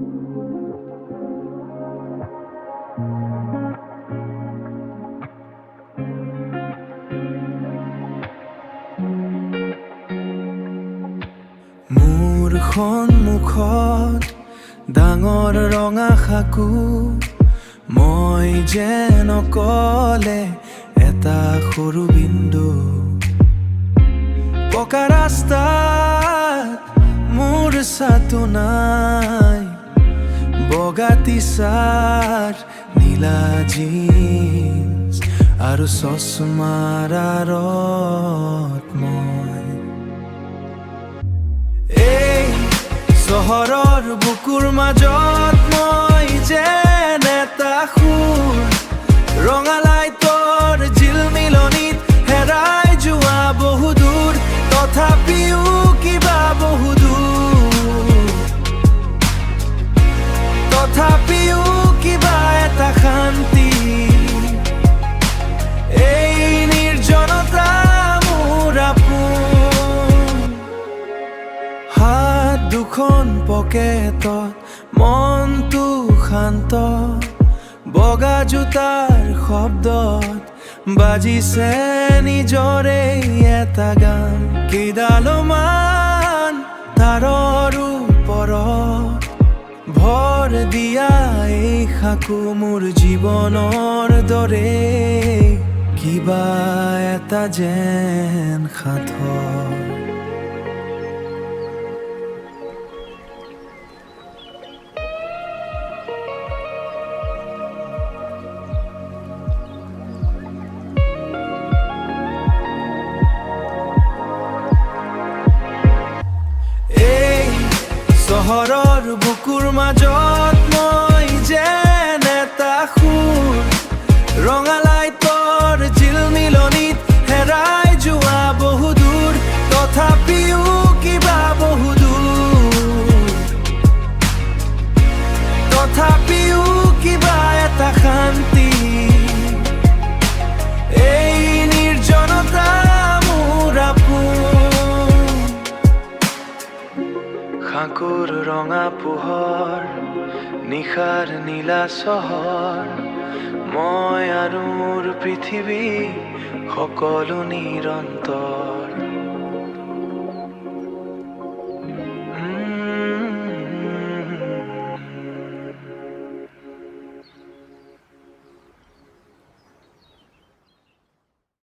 মোৰ সন্মুখত ডাঙৰ ৰঙা সাকু, মই যেন অকলে এটা সৰু বিন্দু। পকা ৰাস্তাত মোৰ ছাটো নাই, বগা টি-চাৰ্ট, নীলা জিন্স আৰু চশমাৰ আঁৰত মই। এই চহৰৰ বুকুৰ মাজত মই যেন এটা সুৰ, ৰঙা লাইটৰ জিলমিলনিত হেৰাই যোৱা বহুদূৰ, তথাপিও কিবা বহুদূৰ, তথাপিও কিবা এটা শান্তি। এই নিৰ্জনতা মোৰ আপোন, হাত দুখন পকেটত, মনটো শান্ত, বগা জোতাৰ শব্দত বাজিছে নিজৰে এটা গান। কেইডালমান তাৰৰ ওপৰত ভৰ দিয়া এই সাকু মোৰ জীৱনৰ দৰে কিবা এটা যেন সাঁথৰ। চহৰৰ বুকুৰ মাজত মই যেন এটা সুৰ, ৰঙা লাইটৰ জিলমিলনিত হেৰাই যোৱা বহুদূৰ, তথাপিও কিবা বহুদূৰ, তথাপিও কিবা এটা শান্তি। এই নিৰ্জনতা মোৰ আপোন, সাকুৰ ৰঙা পোহৰ, নিশাৰ নীলা চহৰ, মই আৰু মোৰ পৃথিৱী সকলো নিৰন্তৰ।